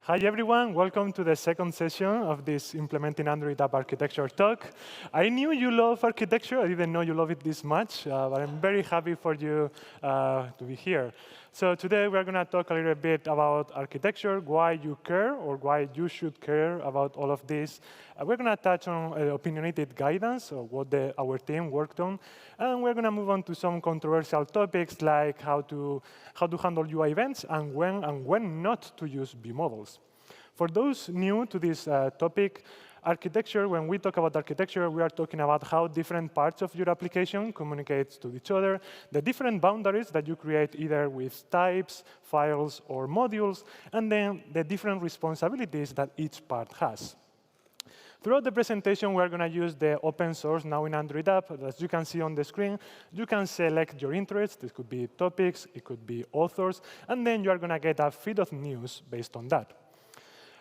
Hi, everyone. Welcome to the second session of this Implementing Android App Architecture talk. I knew you love architecture. I didn't know you love it this much, but I'm very happy for you to be here. So today, we're going to talk a little bit about architecture, why you care, or why you should care about all of this. We're going to touch on opinionated guidance, or what our team worked on. And we're going to move on to some controversial topics, like how to handle UI events and when not to use view models. For those new to this topic, architecture, when we talk about architecture, we are talking about how different parts of your application communicate to each other, the different boundaries that you create either with types, files, or modules, and then the different responsibilities that each part has. Throughout the presentation, we're going to use the open source Now in Android app. As you can see on the screen, you can select your interests. This could be topics, it could be authors, and then you are going to get a feed of news based on that.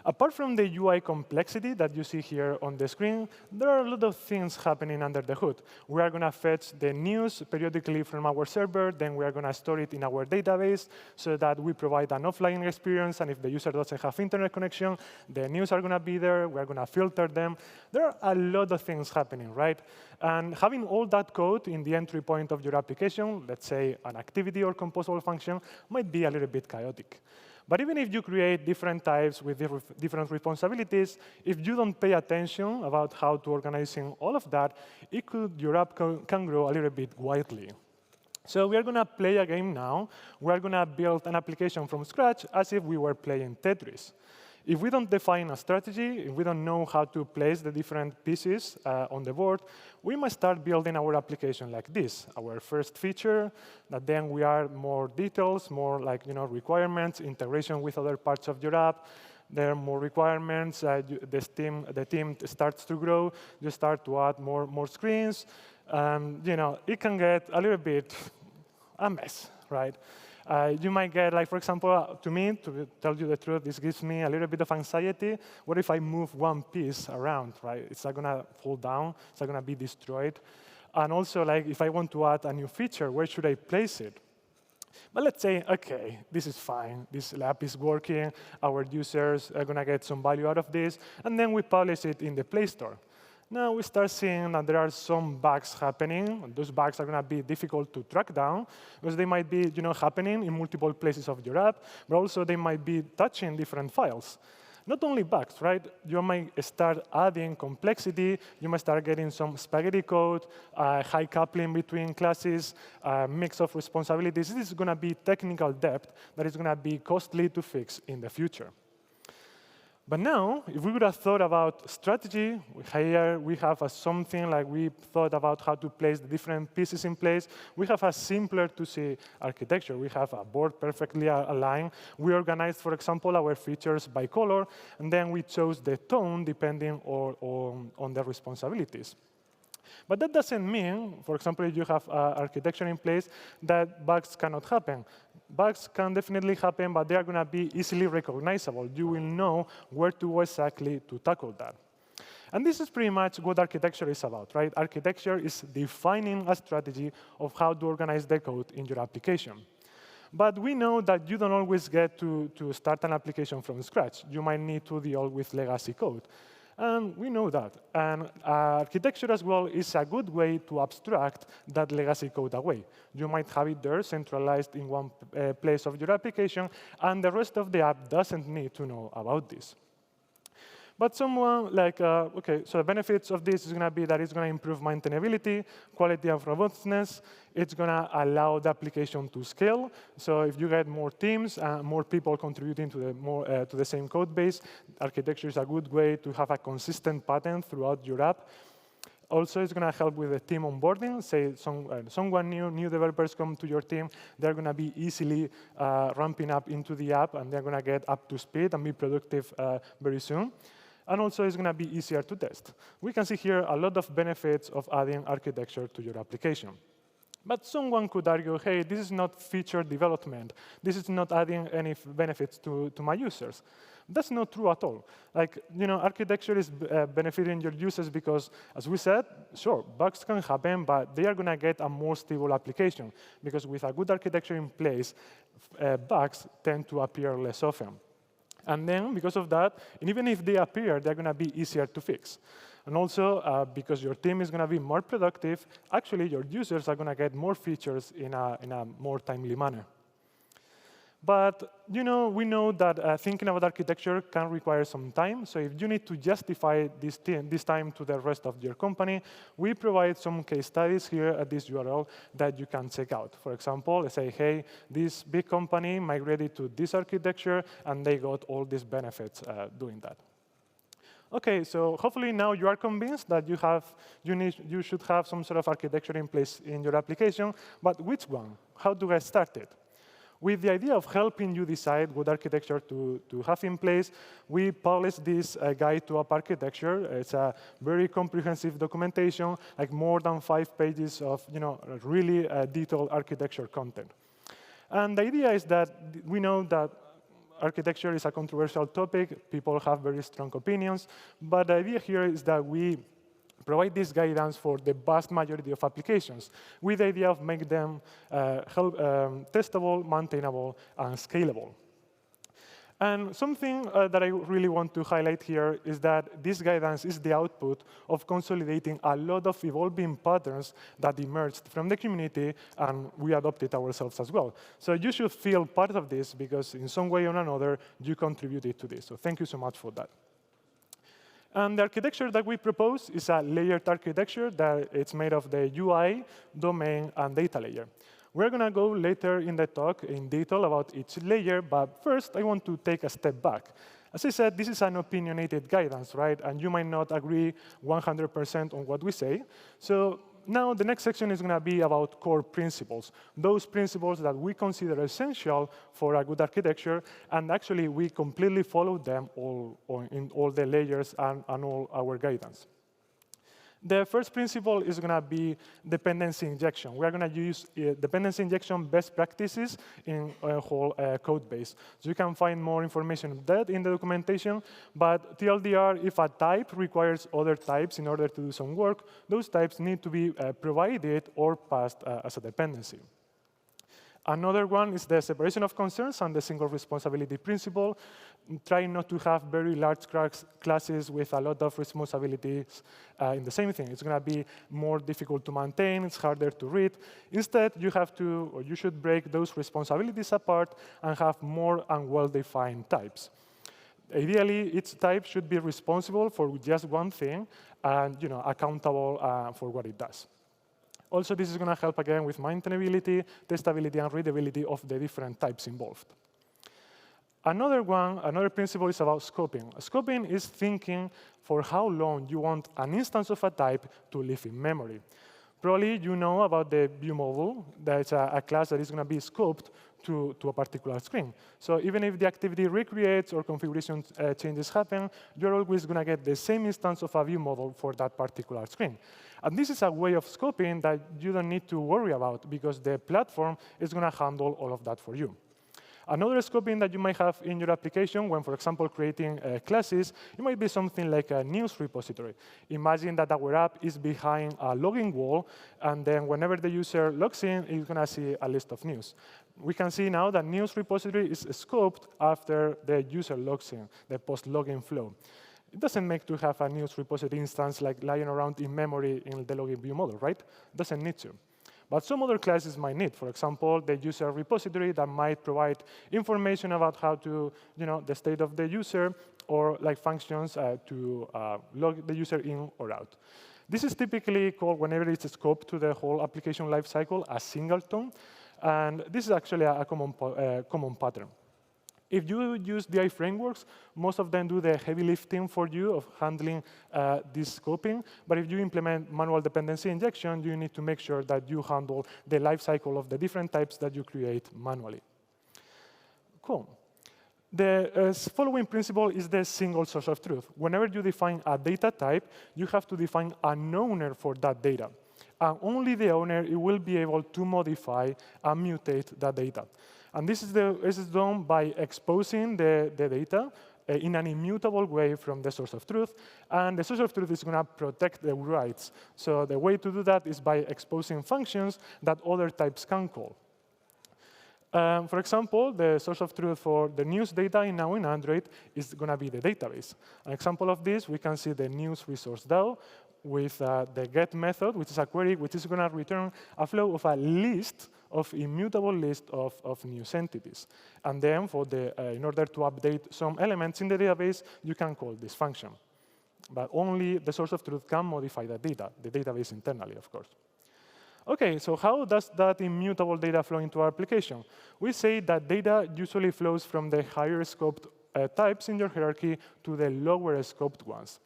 Apart from the UI complexity that you see here on the screen, there are a lot of things happening under the hood. We are going to fetch the news periodically from our server, then we are going to store it in our database so that we provide an offline experience, and if the user doesn't have internet connection, the news are going to be there, we are going to filter them. There are a lot of things happening, right? And having all that code in the entry point of your application, let's say an activity or composable function, might be a little bit chaotic. But even if you create different types with different responsibilities, if you don't pay attention about how to organizing all of that, your app can grow a little bit wildly. So we are going to play a game now. We are going to build an application from scratch as if we were playing Tetris. If we don't define a strategy, if we don't know how to place the different pieces on the board, we might start building our application like this. Our first feature, that then we are more details, more like requirements, integration with other parts of your app. There are more requirements. The team starts to grow. You start to add more screens. It can get a little bit a mess, right? You might get, like, for example, to me, to tell you the truth, this gives me a little bit of anxiety. What if I move one piece around, right? It's not going to fall down. It's not going to be destroyed. And also, like, if I want to add a new feature, where should I place it? But let's say, OK, this is fine. This app is working. Our users are going to get some value out of this. And then we publish it in the Play Store. Now we start seeing that there are some bugs happening. Those bugs are going to be difficult to track down because they might be happening in multiple places of your app, but also they might be touching different files. Not only bugs, right? You might start adding complexity. You might start getting some spaghetti code, high coupling between classes, mix of responsibilities. This is going to be technical debt that is going to be costly to fix in the future. But now, if we would have thought about strategy, here we have something like we thought about how to place the different pieces in place. We have a simpler to see architecture. We have a board perfectly aligned. We organized, for example, our features by color, and then we chose the tone depending on the responsibilities. But that doesn't mean, for example, if you have architecture in place, that bugs cannot happen. Bugs can definitely happen, but they are going to be easily recognizable. You will know where to go exactly to tackle that. And this is pretty much what architecture is about, right? Architecture is defining a strategy of how to organize the code in your application. But we know that you don't always get to start an application from scratch. You might need to deal with legacy code. And we know that. And architecture as well is a good way to abstract that legacy code away. You might have it there centralized in one place of your application, and the rest of the app doesn't need to know about this. But someone like, OK, so the benefits of this is going to be that it's going to improve maintainability, quality of robustness. It's going to allow the application to scale. So if you get more teams, more people contributing to the same code base, architecture is a good way to have a consistent pattern throughout your app. Also, it's going to help with the team onboarding. Say someone new developers come to your team, they're going to be easily ramping up into the app, and they're going to get up to speed and be productive very soon. And also, it's going to be easier to test. We can see here a lot of benefits of adding architecture to your application. But someone could argue, hey, this is not feature development. This is not adding any benefits to my users. That's not true at all. Like, architecture is benefiting your users because, as we said, sure, bugs can happen, but they are going to get a more stable application. Because with a good architecture in place, bugs tend to appear less often. And then, because of that, and even if they appear, they're going to be easier to fix. And also, because your team is going to be more productive, actually, your users are going to get more features in a more timely manner. But we know that thinking about architecture can require some time. So if you need to justify this time to the rest of your company, we provide some case studies here at this URL that you can check out. For example, let's say, hey, this big company migrated to this architecture, and they got all these benefits doing that. OK, so hopefully now you are convinced that you should have some sort of architecture in place in your application. But which one? How do I start it? With the idea of helping you decide what architecture to have in place, we published this guide to app architecture. It's a very comprehensive documentation, like more than 5 pages of really detailed architecture content. And the idea is that we know that architecture is a controversial topic. People have very strong opinions. But the idea here is that we provide this guidance for the vast majority of applications with the idea of making them testable, maintainable, and scalable. And something that I really want to highlight here is that this guidance is the output of consolidating a lot of evolving patterns that emerged from the community, and we adopted ourselves as well. So you should feel part of this, because in some way or another, you contributed to this. So thank you so much for that. And the architecture that we propose is a layered architecture that it's made of the UI, domain, and data layer. We're going to go later in the talk in detail about each layer, but first I want to take a step back. As I said, this is an opinionated guidance, right? And you might not agree 100% on what we say. So now the next section is going to be about core principles, those principles that we consider essential for a good architecture, and actually we completely follow them in all the layers and all our guidance. The first principle is going to be dependency injection. We are going to use dependency injection best practices in a whole code base. So you can find more information on that in the documentation. But TLDR, if a type requires other types in order to do some work, those types need to be provided or passed as a dependency. Another one is the separation of concerns and the single responsibility principle. Try not to have very large classes with a lot of responsibilities in the same thing. It's going to be more difficult to maintain. It's harder to read. Instead, you should break those responsibilities apart and have more and well-defined types. Ideally, each type should be responsible for just one thing and accountable for what it does. Also, this is going to help, again, with maintainability, testability, and readability of the different types involved. Another principle is about scoping. Scoping is thinking for how long you want an instance of a type to live in memory. Probably you know about the view model. That's a class that is going to be scoped to a particular screen. So even if the activity recreates or configuration changes happen, you're always going to get the same instance of a view model for that particular screen. And this is a way of scoping that you don't need to worry about, because the platform is going to handle all of that for you. Another scoping that you might have in your application when, for example, creating classes, it might be something like a news repository. Imagine that our app is behind a login wall, and then whenever the user logs in, it's going to see a list of news. We can see now that news repository is scoped after the user logs in, the post-login flow. It doesn't make to have a news repository instance like lying around in memory in the login view model, right? It doesn't need to. But some other classes might need, for example, the user repository that might provide information about how to, the state of the user, or like functions to log the user in or out. This is typically called, whenever it's scoped to the whole application lifecycle, a singleton. And this is actually a common pattern. If you use DI frameworks, most of them do the heavy lifting for you of handling this scoping. But if you implement manual dependency injection, you need to make sure that you handle the lifecycle of the different types that you create manually. Cool. The following principle is the single source of truth. Whenever you define a data type, you have to define an owner for that data. And only the owner will be able to modify and mutate that data. And this is done by exposing the data in an immutable way from the source of truth. And the source of truth is going to protect the rights. So the way to do that is by exposing functions that other types can call. For example, the source of truth for the news data now in Android is going to be the database. An example of this, we can see the news resource DAO with the get method, which is a query which is going to return a flow of a list of immutable list of news entities. And then in order to update some elements in the database, you can call this function. But only the source of truth can modify the data, the database internally, of course. OK, so how does that immutable data flow into our application? We say that data usually flows from the higher scoped types in your hierarchy to the lower scoped ones.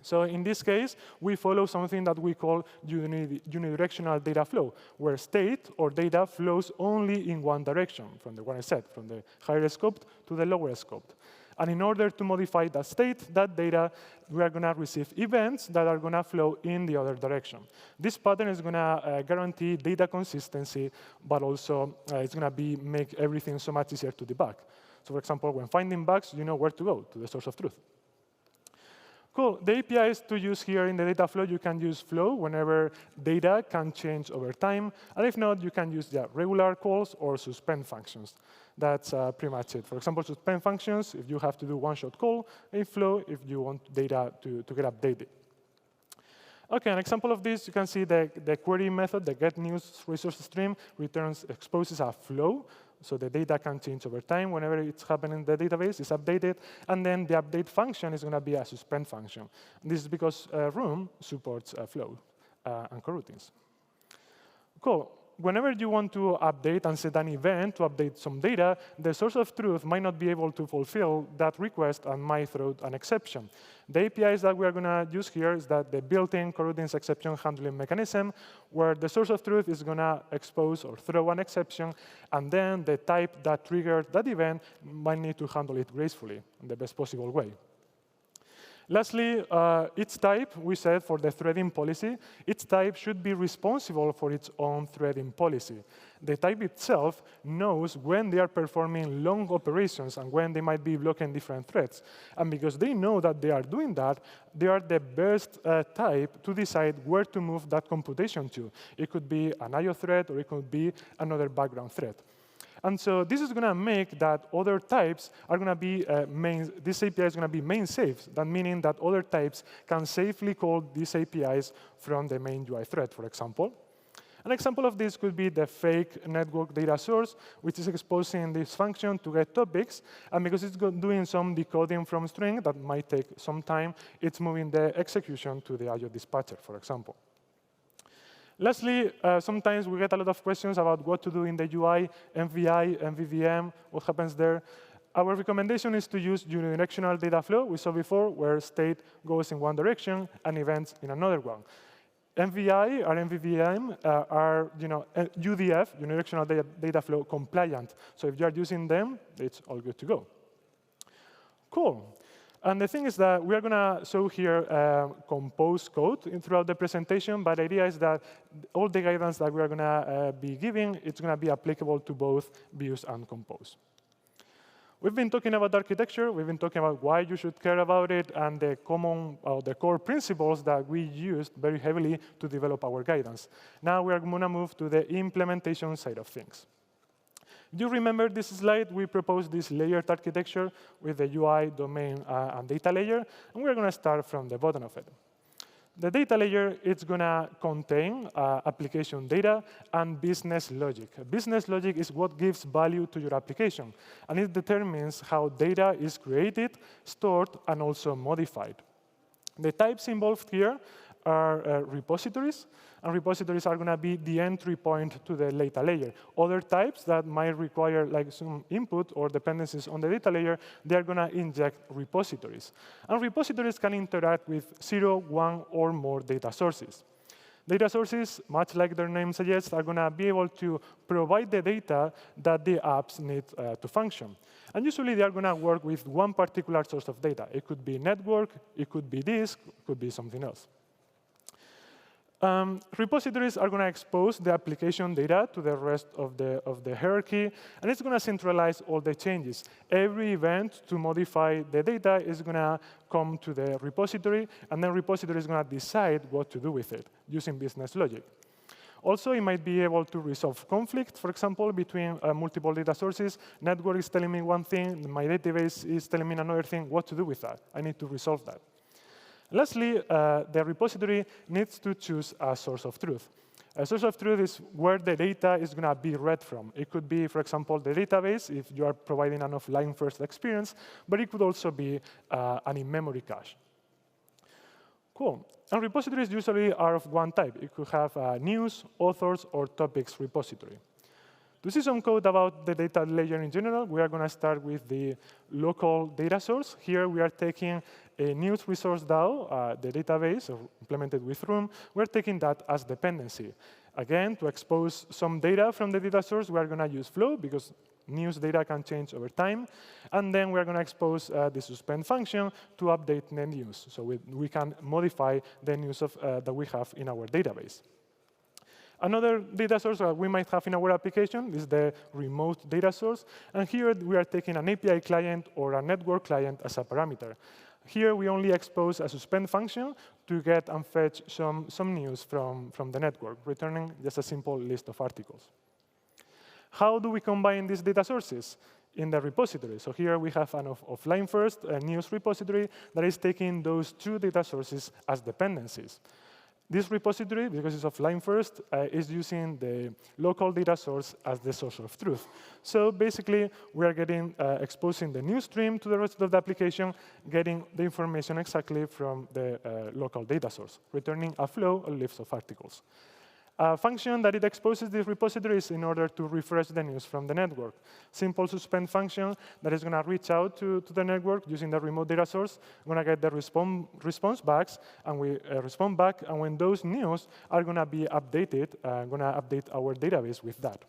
So in this case, we follow something that we call unidirectional data flow, where state or data flows only in one direction, from the one I said, from the higher scoped to the lower scoped. And in order to modify that state, that data, we are going to receive events that are going to flow in the other direction. This pattern is going to guarantee data consistency, but also it's going to make everything so much easier to debug. So for example, when finding bugs, you know where to go, to the source of truth. Cool. The APIs to use here in the data flow, you can use flow whenever data can change over time. And if not, you can use regular calls or suspend functions. That's pretty much it. For example, suspend functions, if you have to do one-shot call, a flow if you want data to get updated. OK, an example of this, you can see the query method, the get news resource stream, exposes a flow. So the data can change over time. Whenever it's happening in the database, it's updated. And then the update function is going to be a suspend function. This is because Room supports flow and coroutines. Cool. Whenever you want to update and set an event to update some data, the source of truth might not be able to fulfill that request and might throw an exception. The APIs that we are going to use here is that the built-in coroutines exception handling mechanism, where the source of truth is going to expose or throw an exception, and then the type that triggered that event might need to handle it gracefully in the best possible way. Lastly, each type, we said for the threading policy, each type should be responsible for its own threading policy. The type itself knows when they are performing long operations and when they might be blocking different threads. And because they know that they are doing that, they are the best type to decide where to move that computation to. It could be an IO thread, or it could be another background thread. And so this is going to make that other types are going to be this API is going to be main safe, that meaning that other types can safely call these APIs from the main UI thread, for example. An example of this could be the fake network data source, which is exposing this function to get topics. And because it's doing some decoding from string that might take some time, it's moving the execution to the IO dispatcher, for example. Lastly, sometimes we get a lot of questions about what to do in the UI, MVI, MVVM, what happens there. Our recommendation is to use unidirectional data flow we saw before, where state goes in one direction and events in another one. MVI or MVVM are UDF, unidirectional data flow compliant. So if you are using them, it's all good to go. Cool. And the thing is that we are going to show here compose code throughout the presentation, but the idea is that all the guidance that we are going to be giving, it's going to be applicable to both views and compose. We've been talking about architecture. We've been talking about why you should care about it and the core principles that we used very heavily to develop our guidance. Now we are going to move to the implementation side of things. Do you remember this slide? We proposed this layered architecture with the UI, domain, and data layer. And we're going to start from the bottom of it. The data layer, it's going to contain application data and business logic. Business logic is what gives value to your application. And it determines how data is created, stored, and also modified. The types involved here are repositories. And repositories are going to be the entry point to the data layer. Other types that might require some input or dependencies on the data layer, they're going to inject repositories. And repositories can interact with 0, 1, or more data sources. Data sources, much like their name suggests, are going to be able to provide the data that the apps need to function. And usually, they are going to work with one particular source of data. It could be network, it could be disk, it could be something else. Repositories are going to expose the application data to the rest of the hierarchy, and it's going to centralize all the changes. Every event to modify the data is going to come to the repository, and then repository is going to decide what to do with it using business logic. Also, it might be able to resolve conflict, for example, between multiple data sources. Network is telling me one thing, my database is telling me another thing. What to do with that? I need to resolve that. Lastly, the repository needs to choose a source of truth. A source of truth is where the data is going to be read from. It could be, for example, the database, if you are providing an offline-first experience, but it could also be an in-memory cache. Cool. And repositories usually are of one type. It could have a news, authors, or topics repository. To see some code about the data layer in general, we are going to start with the local data source. Here, we are taking a news resource DAO, the database implemented with Room. We're taking that as dependency. Again, to expose some data from the data source, we are going to use Flow, because news data can change over time. And then we're going to expose the suspend function to update the news. So we can modify the news that we have in our database. Another data source that we might have in our application is the remote data source. And here, we are taking an API client or a network client as a parameter. Here, we only expose a suspend function to get and fetch some news from the network, returning just a simple list of articles. How do we combine these data sources? In the repository. So here, we have an offline-first news repository that is taking those two data sources as dependencies. This repository, because it's offline first, is using the local data source as the source of truth. So basically, we are exposing the news stream to the rest of the application, getting the information exactly from the local data source, returning a flow, a list of articles. A function that it exposes this repository is in order to refresh the news from the network. Simple suspend function that is going to reach out to the network using the remote data source. We're going to get the response backs, and we respond back. And when those news are going to be updated, I'm going to update our database with that.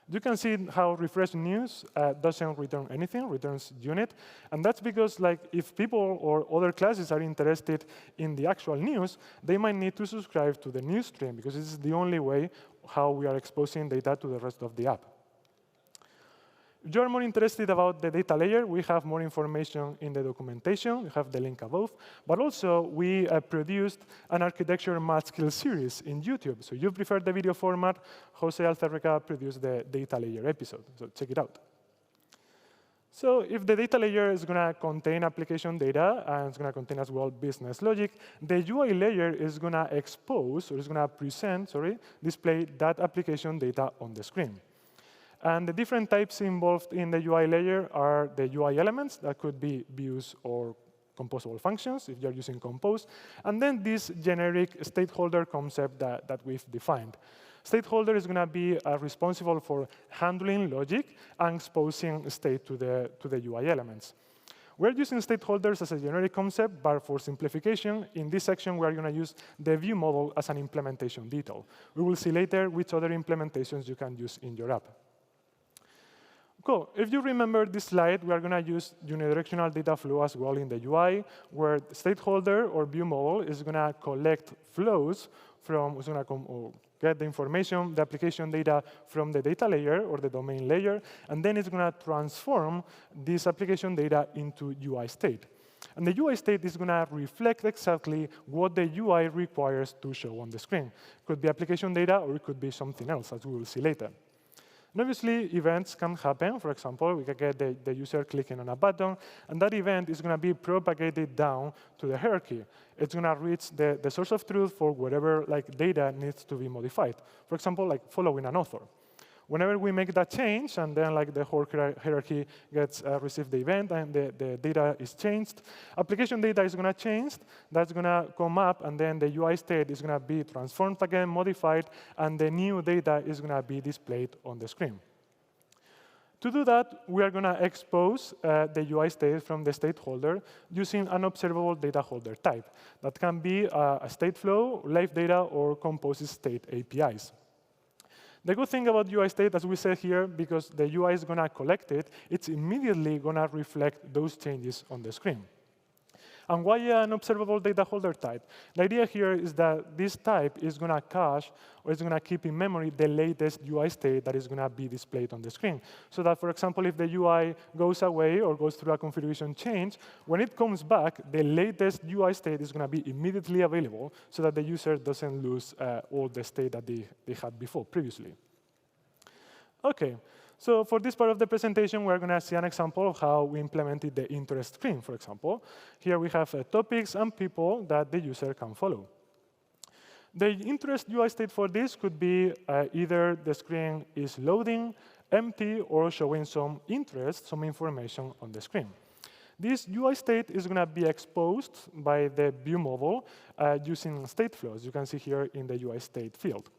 You can see how refresh news doesn't return anything, returns unit. And that's because if people or other classes are interested in the actual news, they might need to subscribe to the news stream, because this is the only way how we are exposing data to the rest of the app. If you're more interested about the data layer, we have more information in the documentation. We have the link above. But also, we produced an architecture math skill series in YouTube. So if you prefer the video format, Jose Alcerreca produced the data layer episode. So check it out. So if the data layer is going to contain application data, and it's going to contain as well business logic, the UI layer is going to expose, or is going to display that application data on the screen. And the different types involved in the UI layer are the UI elements. That could be views or composable functions, if you're using Compose. And then this generic stakeholder concept that we've defined. Stakeholder is going to be responsible for handling logic and exposing state to the UI elements. We're using stakeholders as a generic concept, but for simplification, in this section, we're going to use the view model as an implementation detail. We will see later which other implementations you can use in your app. Cool. If you remember this slide, we are going to use unidirectional data flow as well in the UI, where the stakeholder or view model is going to collect flows from, it's going to get the information, the application data from the data layer or the domain layer, and then it's going to transform this application data into UI state. And the UI state is going to reflect exactly what the UI requires to show on the screen. It could be application data, or it could be something else, as we will see later. And obviously, events can happen. For example, we can get the user clicking on a button, and that event is going to be propagated down to the hierarchy. It's going to reach the source of truth for whatever data needs to be modified. For example, following an author. Whenever we make that change, and then the whole hierarchy gets received the event, and the data is changed, application data is going to change. That's going to come up, and then the UI state is going to be transformed again, modified, and the new data is going to be displayed on the screen. To do that, we are going to expose the UI state from the stakeholder using an observable data holder type. That can be a state flow, live data, or Compose state APIs. The good thing about UI state, as we said here, because the UI is going to collect it, it's immediately going to reflect those changes on the screen. And why an observable data holder type? The idea here is that this type is going to cache or is going to keep in memory the latest UI state that is going to be displayed on the screen. So that, for example, if the UI goes away or goes through a configuration change, when it comes back, the latest UI state is going to be immediately available so that the user doesn't lose all the state that they had before, previously. OK. So for this part of the presentation, we're going to see an example of how we implemented the interest screen, for example. Here we have topics and people that the user can follow. The interest UI state for this could be either the screen is loading, empty, or showing some interest, some information on the screen. This UI state is going to be exposed by the view model using state flows. You can see here in the UI state field.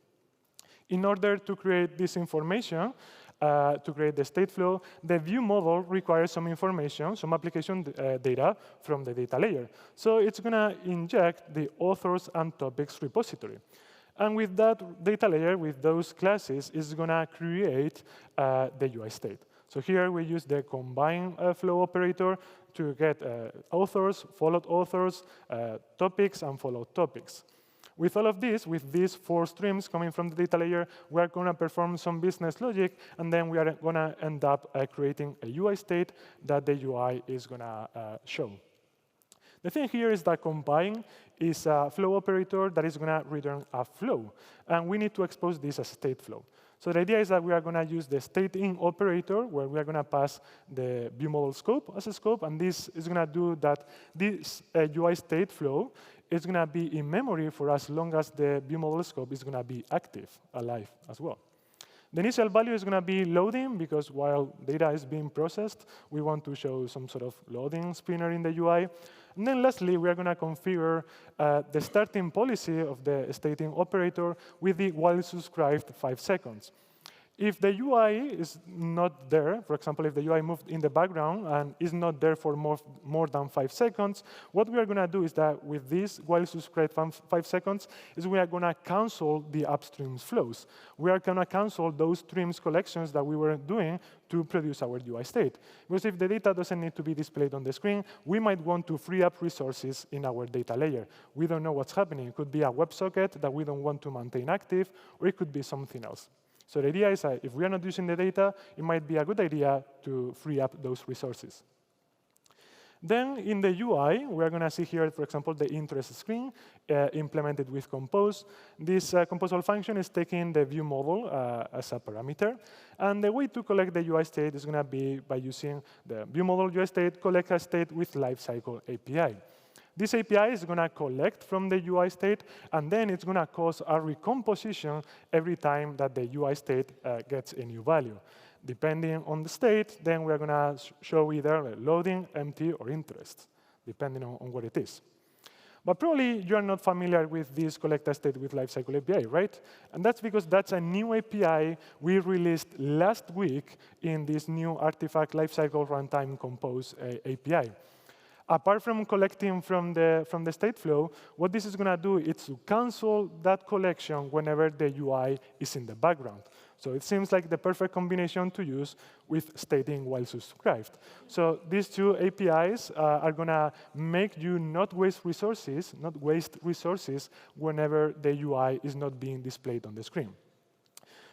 In order to create this information, to create the state flow, the view model requires some information, some application data from the data layer. So it's going to inject the authors and topics repository. And with that data layer, with those classes, it's going to create the UI state. So here we use the combine flow operator to get authors, followed authors, topics, and followed topics. With all of this, with these 4 streams coming from the data layer, we are going to perform some business logic, and then we are going to end up creating a UI state that the UI is going to show. The thing here is that combine is a flow operator that is going to return a flow, and we need to expose this as state flow. So the idea is that we are going to use the state-in operator, where we are going to pass the view model scope as a scope, and this is going to do that this UI state flow is going to be in memory for as long as the view model scope is going to be active, alive as well. The initial value is going to be loading, because while data is being processed, we want to show some sort of loading spinner in the UI. And then lastly, we are going to configure the starting policy of the stating operator with the while subscribed 5 seconds. If the UI is not there, for example, if the UI moved in the background and is not there for more than 5 seconds, what we are going to do is that with this while subscribed 5 seconds, is we are going to cancel the upstream flows. We are going to cancel those streams collections that we were doing to produce our UI state. Because if the data doesn't need to be displayed on the screen, we might want to free up resources in our data layer. We don't know what's happening. It could be a WebSocket that we don't want to maintain active, or it could be something else. So the idea is that if we are not using the data, it might be a good idea to free up those resources. Then in the UI, we're going to see here, for example, the interest screen implemented with compose. This composable function is taking the view model as a parameter. And the way to collect the UI state is going to be by using the view model UI state, collect a state with lifecycle API. This API is going to collect from the UI state, and then it's going to cause a recomposition every time that the UI state gets a new value. Depending on the state, then we're going to show either loading, empty, or interest, depending on what it is. But probably you are not familiar with this collect a state with lifecycle API, right? And that's because that's a new API we released last week in this new artifact lifecycle runtime compose API. Apart from collecting from the state flow, what this is going to do is to cancel that collection whenever the UI is in the background. So it seems like the perfect combination to use with stating while subscribed. So these 2 APIs are going to make you not waste resources whenever the UI is not being displayed on the screen.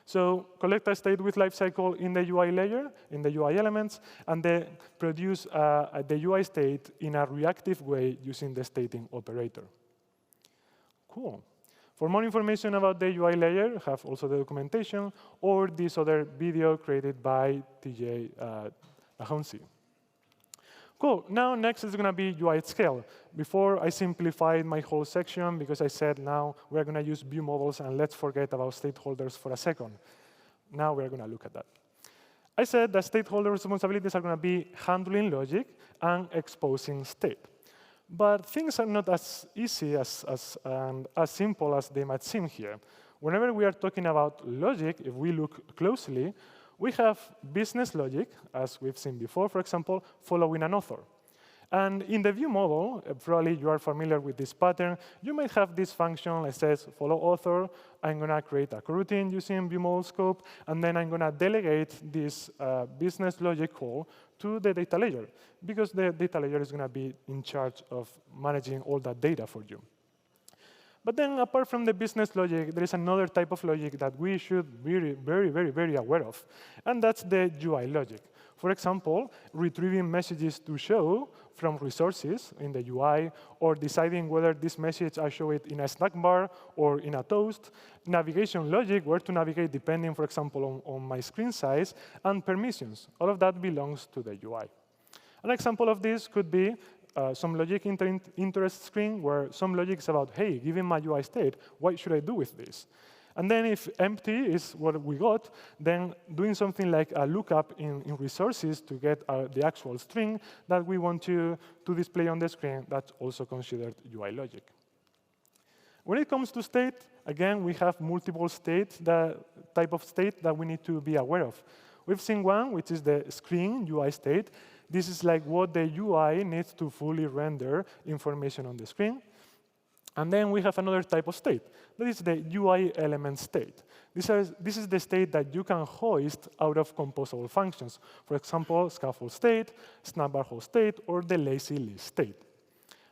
So collect a state with lifecycle in the UI layer, in the UI elements, and then produce the UI state in a reactive way using the stating operator. Cool. For more information about the UI layer, have also the documentation or this other video created by TJ Ahonsi. Cool. Now, next is going to be UI at scale. Before, I simplified my whole section because I said now we're going to use view models and let's forget about stakeholders for a second. Now we're going to look at that. I said that stakeholder responsibilities are going to be handling logic and exposing state. But things are not as easy and as simple as they might seem here. Whenever we are talking about logic, if we look closely, we have business logic, as we've seen before, for example, following an author. And in the view model, probably you are familiar with this pattern. You might have this function that says follow author. I'm going to create a coroutine using view model scope, and then I'm going to delegate this business logic call to the data layer, because the data layer is going to be in charge of managing all that data for you. But then apart from the business logic, there is another type of logic that we should be very aware of, and that's the UI logic. For example, retrieving messages to show from resources in the UI, or deciding whether this message I show it in a snack bar or in a toast, navigation logic, where to navigate depending, for example, on my screen size, and permissions. All of that belongs to the UI. An example of this could be some logic interest screen, where some logic is about, hey, given my UI state, what should I do with this? And then if empty is what we got, then doing something like a lookup in resources to get the actual string that we want to display on the screen, that's also considered UI logic. When it comes to state, again, we have multiple states, the type of state that we need to be aware of. We've seen one, which is the screen UI state. This is like what the UI needs to fully render information on the screen. And then we have another type of state. That is the UI element state. This is the state that you can hoist out of composable functions. For example, scaffold state, snapbar host state, or the lazy list state.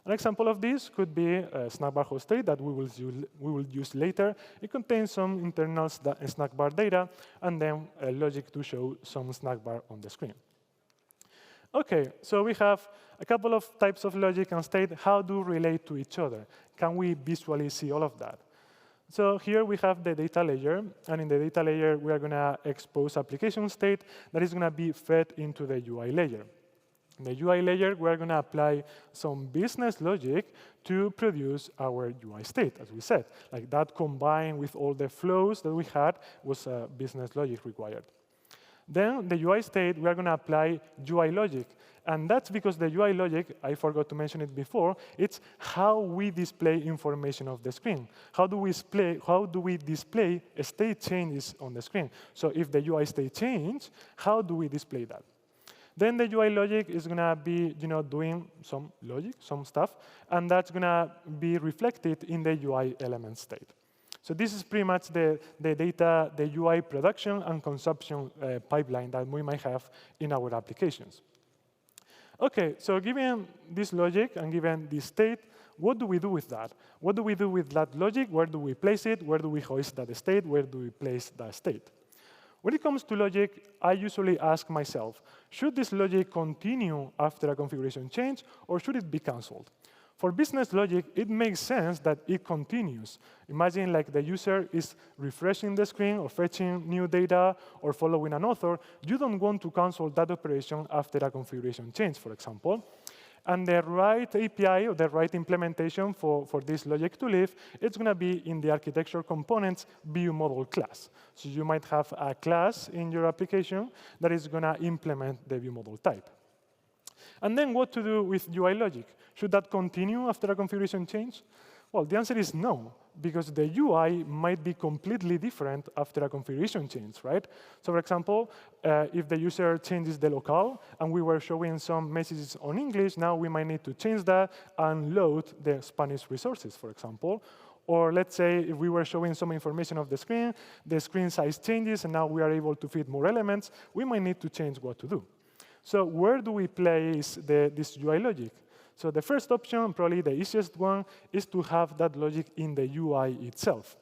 An example of this could be a snackbar host state that we will use later. It contains some internal snackbar data, and then logic to show some snackbar on the screen. OK, so we have a couple of types of logic and state. How do relate to each other? Can we visually see all of that? So here we have the data layer. And in the data layer, we are going to expose application state that is going to be fed into the UI layer. In the UI layer, we are going to apply some business logic to produce our UI state, as we said. Like that combined with all the flows that we had was business logic required. Then the UI state, we are going to apply UI logic. And that's because the UI logic, I forgot to mention it before, it's how we display information of the screen. How do we display state changes on the screen? So if the UI state change, how do we display that? Then the UI logic is going to be doing some logic, some stuff, and that's going to be reflected in the UI element state. So this is pretty much the data, the UI production and consumption pipeline that we might have in our applications. OK, so given this logic and given this state, what do we do with that? What do we do with that logic? Where do we place it? Where do we hoist that state? Where do we place that state? When it comes to logic, I usually ask myself, should this logic continue after a configuration change, or should it be canceled? For business logic, it makes sense that it continues. Imagine like the user is refreshing the screen or fetching new data or following an author. You don't want to cancel that operation after a configuration change, for example. And the right API or the right implementation for this logic to live, it's going to be in the architecture components view model class. So you might have a class in your application that is going to implement the view model type. And then what to do with UI logic? Should that continue after a configuration change? Well, the answer is no, because the UI might be completely different after a configuration change, right? So for example, if the user changes the locale and we were showing some messages on English, now we might need to change that and load the Spanish resources, for example. Or let's say if we were showing some information of the screen size changes, and now we are able to fit more elements, we might need to change what to do. So where do we place this UI logic? So the first option, probably the easiest one, is to have that logic in the UI itself.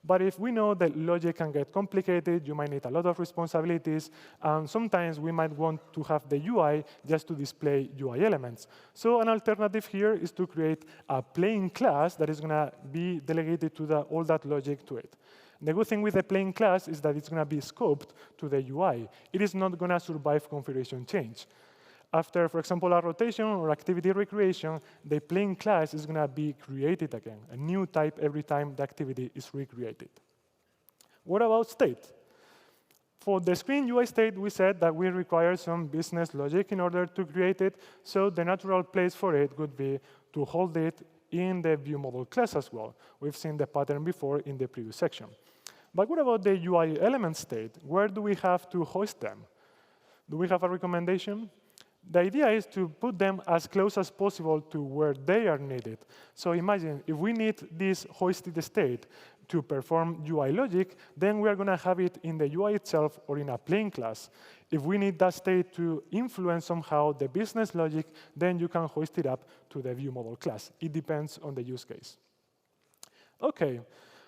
But if we know that logic can get complicated, you might need a lot of responsibilities, and sometimes we might want to have the UI just to display UI elements. So an alternative here is to create a plain class that is going to be delegated to all that logic to it. The good thing with the plain class is that it's going to be scoped to the UI. It is not going to survive configuration change. After, for example, a rotation or activity recreation, the plain class is going to be created again, a new type every time the activity is recreated. What about state? For the screen UI state, we said that we require some business logic in order to create it, so the natural place for it would be to hold it in the view model class as well. We've seen the pattern before in the previous section. But what about the UI element state? Where do we have to host them? Do we have a recommendation? The idea is to put them as close as possible to where they are needed. So imagine if we need this hoisted state to perform UI logic, then we are going to have it in the UI itself or in a plain class. If we need that state to influence somehow the business logic, then you can hoist it up to the view model class. It depends on the use case. OK,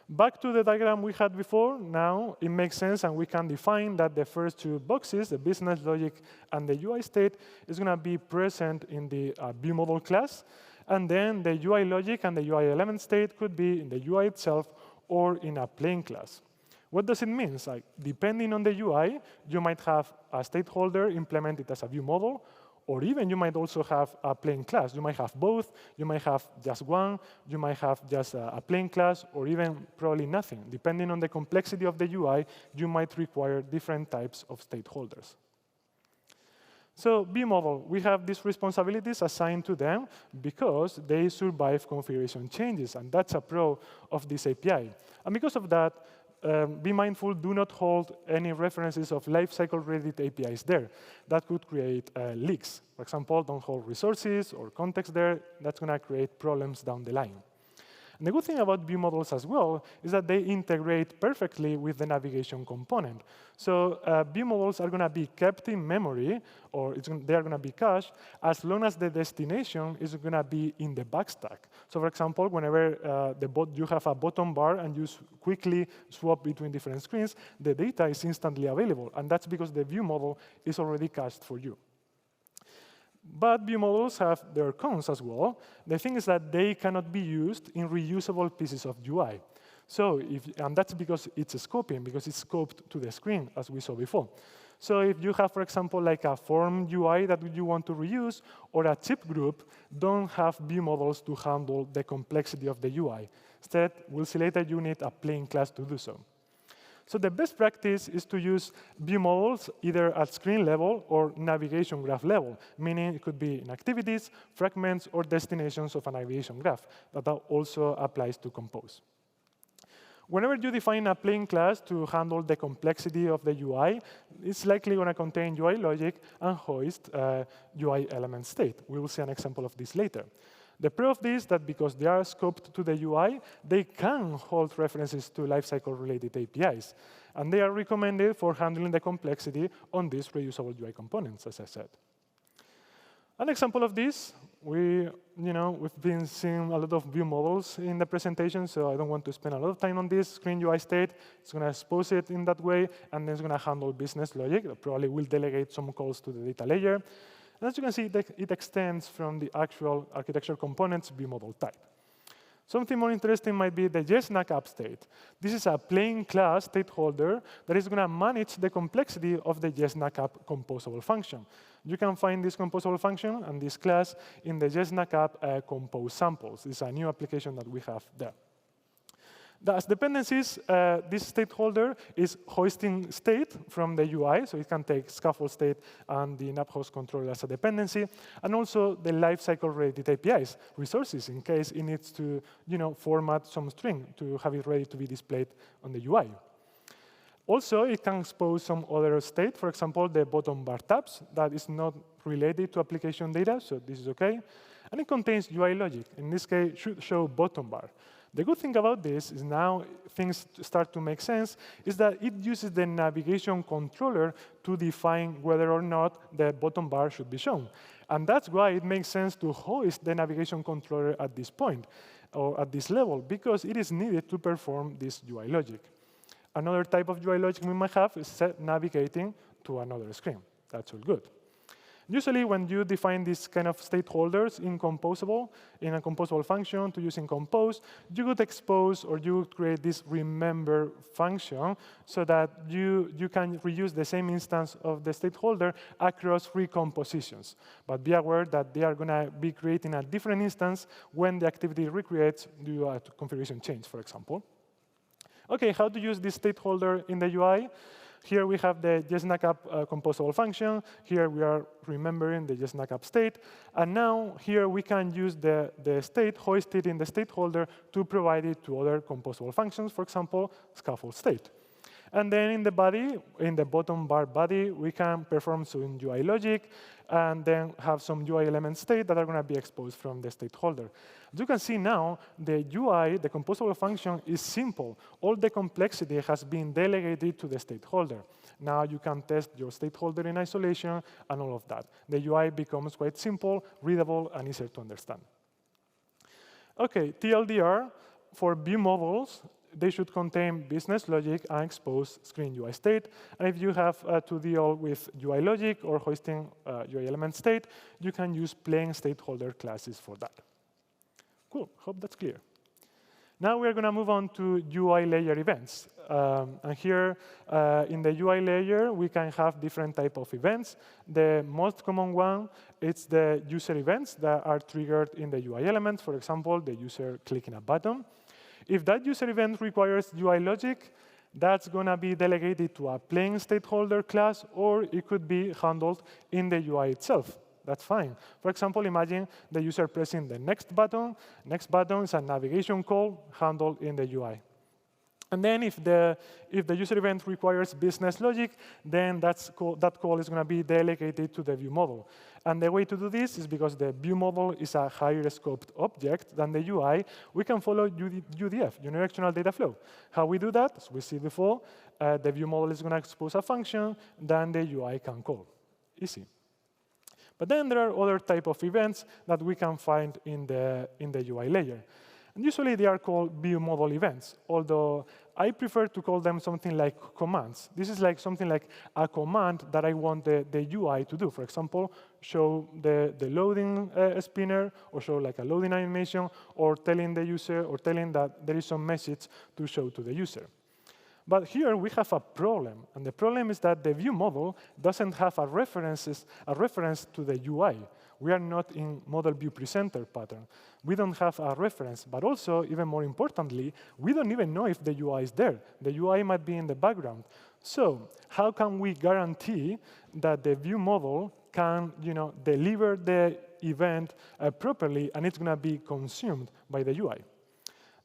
back to the diagram we had before. Now it makes sense, and we can define that the first two boxes, the business logic and the UI state, is going to be present in the view model class. And then the UI logic and the UI element state could be in the UI itself or in a plain class. What does it mean? Like, depending on the UI, you might have a state holder implemented as a view model, or even you might also have a plain class. You might have both. You might have just one. You might have just a plain class, or even probably nothing. Depending on the complexity of the UI, you might require different types of state holders. So view model, we have these responsibilities assigned to them because they survive configuration changes, and that's a pro of this API. And because of that, be mindful, do not hold any references of lifecycle-ready APIs there. That could create leaks. For example, don't hold resources or context there. That's going to create problems down the line. And the good thing about view models as well is that they integrate perfectly with the navigation component. So view models are going to be kept in memory, or they are going to be cached, as long as the destination is going to be in the backstack. So for example, whenever you have a bottom bar and you quickly swap between different screens, the data is instantly available. And that's because the view model is already cached for you. But view models have their cons as well. The thing is that they cannot be used in reusable pieces of UI. So and that's because it's scoping, because it's scoped to the screen, as we saw before. So if you have, for example, like a form UI that you want to reuse, or a chip group, don't have view models to handle the complexity of the UI. Instead, we'll see later you need a plain class to do so. So the best practice is to use view models either at screen level or navigation graph level, meaning it could be in activities, fragments, or destinations of a navigation graph. That also applies to Compose. Whenever you define a plain class to handle the complexity of the UI, it's likely going to contain UI logic and hoist UI element state. We will see an example of this later. The pro of this is that because they are scoped to the UI, they can hold references to lifecycle-related APIs. And they are recommended for handling the complexity on these reusable UI components, as I said. An example of this, we've been seeing a lot of view models in the presentation, so I don't want to spend a lot of time on this. Screen UI state, it's going to expose it in that way, and then it's going to handle business logic. It probably will delegate some calls to the data layer. And as you can see, it extends from the actual architecture components view model type. Something more interesting might be the YesNACApp state. This is a plain class state holder that is going to manage the complexity of the YesNACApp composable function. You can find this composable function and this class in the YesNACApp compose samples. This is a new application that we have there. As dependencies, this state holder is hoisting state from the UI, so it can take scaffold state and the nap host controller as a dependency, and also the lifecycle-related APIs, resources, in case it needs to format some string to have it ready to be displayed on the UI. Also, it can expose some other state, for example, the bottom bar tabs that is not related to application data, so this is OK. And it contains UI logic. In this case, should show bottom bar. The good thing about this is now things start to make sense, is that it uses the navigation controller to define whether or not the bottom bar should be shown. And that's why it makes sense to hoist the navigation controller at this point, or at this level, because it is needed to perform this UI logic. Another type of UI logic we might have is set navigating to another screen. That's all good. Usually, when you define these kind of state holders in a composable function to use in Compose, you would expose or you would create this remember function so that you can reuse the same instance of the state holder across recompositions. But be aware that they are going to be creating a different instance when the activity recreates due to a configuration change, for example. OK, how to use this state holder in the UI? Here we have the YesNACApp composable function. Here we are remembering the YesNACApp state. And now here we can use the state hoisted in the state holder to provide it to other composable functions, for example, scaffold state. And then in the body, in the bottom bar body, we can perform some UI logic and then have some UI element state that are going to be exposed from the state holder. As you can see now, the UI, the composable function, is simple. All the complexity has been delegated to the state holder. Now you can test your state holder in isolation and all of that. The UI becomes quite simple, readable, and easier to understand. OK, TLDR, for view models, they should contain business logic and expose screen UI state. And if you have to deal with UI logic or hoisting UI element state, you can use plain stakeholder classes for that. Cool, hope that's clear. Now we're going to move on to UI layer events. And here in the UI layer, we can have different types of events. The most common one is the user events that are triggered in the UI elements. For example, the user clicking a button. If that user event requires UI logic, that's going to be delegated to a plain stakeholder class, or it could be handled in the UI itself. That's fine. For example, imagine the user pressing the next button. Next button is a navigation call handled in the UI. And then if the user event requires business logic, then that call is going to be delegated to the view model. And the way to do this is because the view model is a higher scoped object than the UI, we can follow UDF, Unidirectional Data Flow. How we do that? As we see before, the view model is going to expose a function, then the UI can call. Easy. But then there are other type of events that we can find in the UI layer. And usually they are called view model events, although I prefer to call them something like commands. This is like something like a command that I want the UI to do. For example, show the loading spinner, or show like a loading animation, or telling the user, or telling that there is some message to show to the user. But here we have a problem, and the problem is that the view model doesn't have a reference to the UI. We are not in model view presenter pattern. We don't have a reference, but also, even more importantly, we don't even know if the UI is there. The UI might be in the background. So how can we guarantee that the view model can deliver the event properly, and it's going to be consumed by the UI?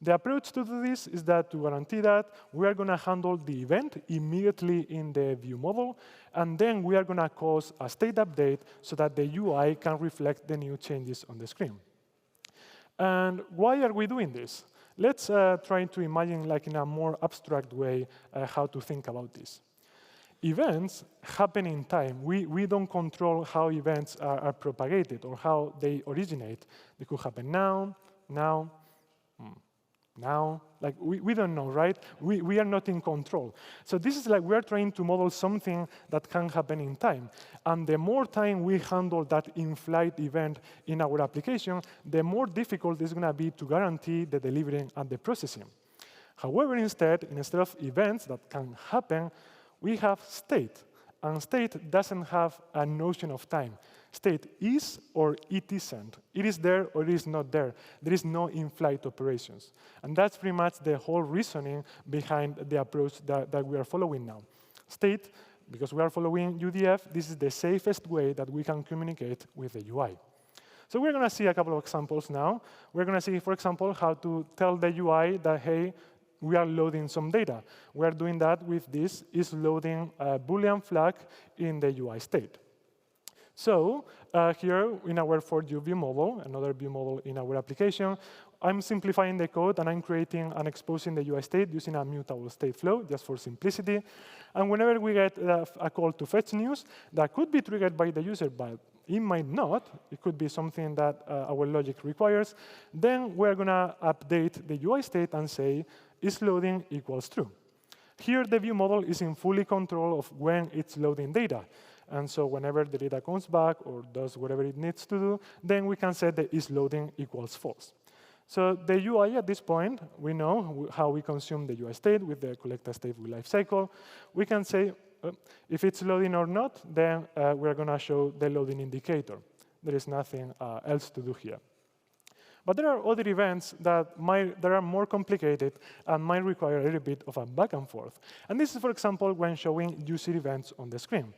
The approach to do this is that to guarantee that, we are going to handle the event immediately in the view model, and then we are going to cause a state update so that the UI can reflect the new changes on the screen. And why are we doing this? Let's try to imagine, like in a more abstract way, how to think about this. Events happen in time. We don't control how events are propagated or how they originate. They could happen now, like we don't know, right? We are not in control. So this is like we are trying to model something that can happen in time. And the more time we handle that in-flight event in our application, the more difficult it's going to be to guarantee the delivery and the processing. However, instead of events that can happen, we have state. And state doesn't have a notion of time. State is or it isn't. It is there or it is not there. There is no in-flight operations. And that's pretty much the whole reasoning behind the approach that we are following now. State, because we are following UDF, this is the safest way that we can communicate with the UI. So we're going to see a couple of examples now. We're going to see, for example, how to tell the UI that, hey, we are loading some data. We are doing that with this is loading a Boolean flag in the UI state. So here in our for you view model, another view model in our application, I'm simplifying the code and I'm creating and exposing the UI state using a mutable state flow just for simplicity. And whenever we get a call to fetch news, that could be triggered by the user, but it might not. It could be something that our logic requires. Then we're going to update the UI state and say is loading equals true. Here the view model is in fully control of when it's loading data. And so whenever the data comes back or does whatever it needs to do, then we can set the is loading equals false. So the UI at this point, we know how we consume the UI state with the collect state with lifecycle. We can say if it's loading or not, then we're going to show the loading indicator. There is nothing else to do here. But there are other events that are more complicated and might require a little bit of a back and forth. And this is, for example, when showing user events on the screen.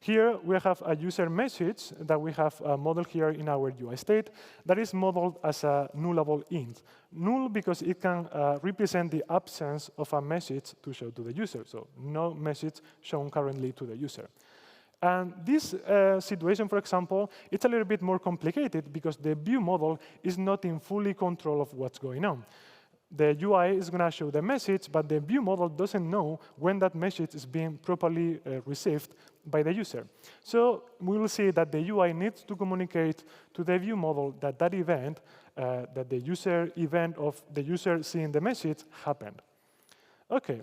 Here, we have a user message that we have modeled here in our UI state that is modeled as a nullable int. Null because it can represent the absence of a message to show to the user. So no message shown currently to the user. And this situation, for example, it's a little bit more complicated because the view model is not in fully control of what's going on. The UI is going to show the message, but the view model doesn't know when that message is being properly received by the user. So we will see that the UI needs to communicate to the view model that that event, that the user event of the user seeing the message happened. OK.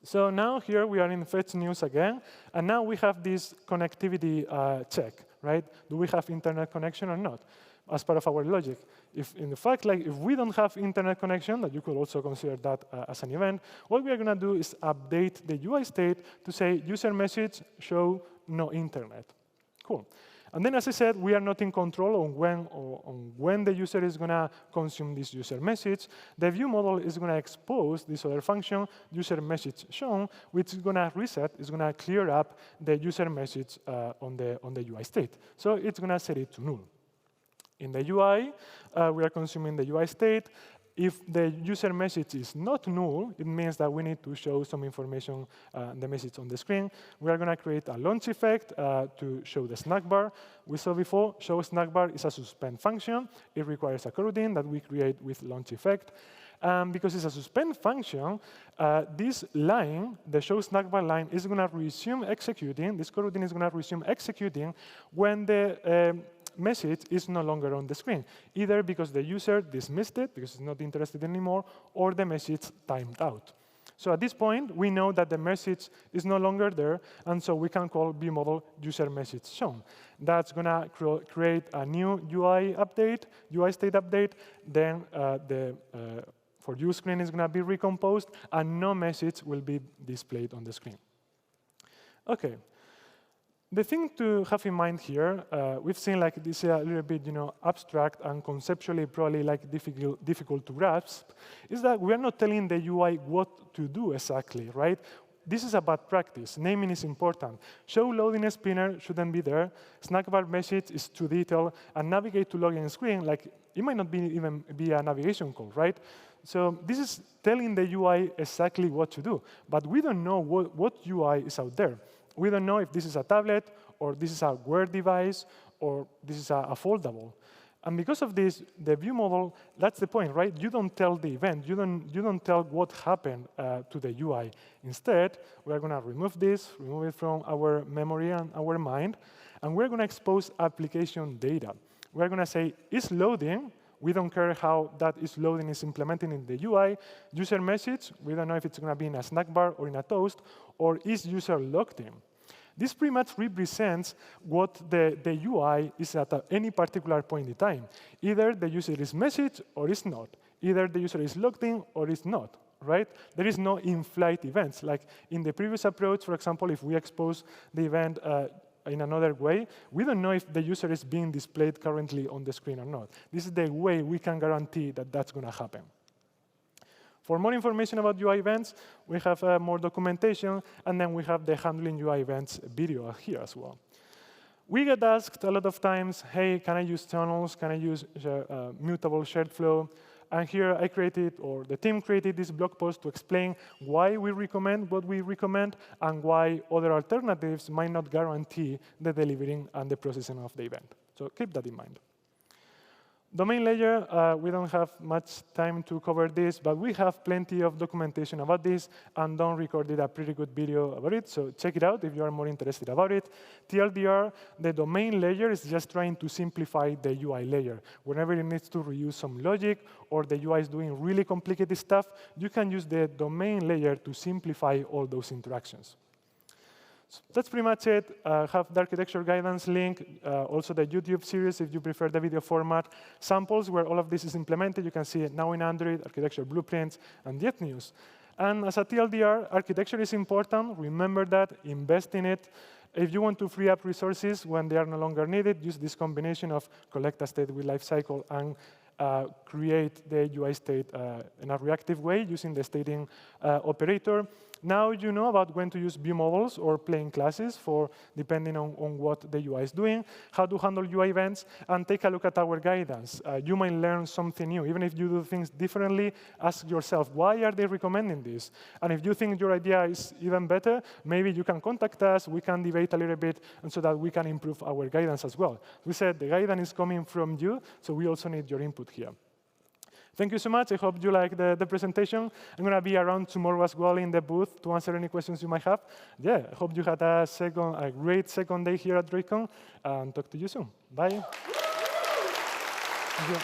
So now here we are in fetch news again, and now we have this connectivity check, right? Do we have internet connection or not? As part of our logic. If in fact, like if we don't have internet connection, that you could also consider that as an event, what we are going to do is update the UI state to say user message show no internet. Cool. And then, as I said, we are not in control on when the user is going to consume this user message. The view model is going to expose this other function, user message shown, which is going to reset, is going to clear up the user message on the UI state. So it's going to set it to null. In the UI, we are consuming the UI state. If the user message is not null, it means that we need to show some information, the message on the screen. We are going to create a launch effect to show the snack bar. We saw before, show snack bar is a suspend function. It requires a coroutine that we create with launch effect. Because it's a suspend function, this line, the show snack bar line, is going to resume executing. This coroutine is going to resume executing when the message is no longer on the screen, either because the user dismissed it, because it's not interested anymore, or the message timed out. So at this point, we know that the message is no longer there, and so we can call vModel user message shown. That's going to create a new UI update, UI state update, then the for view screen is going to be recomposed, and no message will be displayed on the screen. OK. The thing to have in mind here, we've seen like this a little bit, abstract and conceptually probably like difficult to grasp, is that we are not telling the UI what to do exactly, right? This is a bad practice. Naming is important. Show loading spinner shouldn't be there. Snack bar message is too detailed. And navigate to login screen, like it might not even be a navigation call, right? So this is telling the UI exactly what to do. But we don't know what UI is out there. We don't know if this is a tablet, or this is a Wear device, or this is a foldable. And because of this, the view model, that's the point, right? You don't tell the event. You don't tell what happened to the UI. Instead, we're going to remove this, remove it from our memory and our mind, and we're going to expose application data. We're going to say, is loading. We don't care how that is loading is implemented in the UI. User message, we don't know if it's going to be in a snack bar or in a toast, or is user logged in. This pretty much represents what the UI is at any particular point in time. Either the user is messaged or is not. Either the user is logged in or is not, right? There is no in-flight events. Like in the previous approach, for example, if we expose the event in another way, we don't know if the user is being displayed currently on the screen or not. This is the way we can guarantee that that's going to happen. For more information about UI events, we have more documentation, and then we have the handling UI events video here as well. We get asked a lot of times, hey, can I use tunnels? Can I use mutable shared flow? And here I created, or the team created this blog post to explain why we recommend what we recommend and why other alternatives might not guarantee the delivering and the processing of the event. So keep that in mind. Domain layer, we don't have much time to cover this, but we have plenty of documentation about this, and Don recorded a pretty good video about it, so check it out if you are more interested about it. TLDR, the domain layer is just trying to simplify the UI layer. Whenever it needs to reuse some logic, or the UI is doing really complicated stuff, you can use the domain layer to simplify all those interactions. So that's pretty much it. Have the architecture guidance link, also the YouTube series if you prefer the video format, samples where all of this is implemented. You can see it now in Android, architecture blueprints, and Jet News. And as a TLDR, architecture is important. Remember that, invest in it. If you want to free up resources when they are no longer needed, use this combination of collect a state with lifecycle and create the UI state in a reactive way using the stating operator. Now you know about when to use view models or plain classes for depending on what the UI is doing, how to handle UI events, and take a look at our guidance. You might learn something new. Even if you do things differently, ask yourself, why are they recommending this? And if you think your idea is even better, maybe you can contact us, we can debate a little bit, and so that we can improve our guidance as well. We said the guidance is coming from you, so we also need your input here. Thank you so much. I hope you like the presentation. I'm going to be around tomorrow as well in the booth to answer any questions you might have. Yeah, I hope you had a great second day here at DroidCon, and talk to you soon. Bye. Thank you.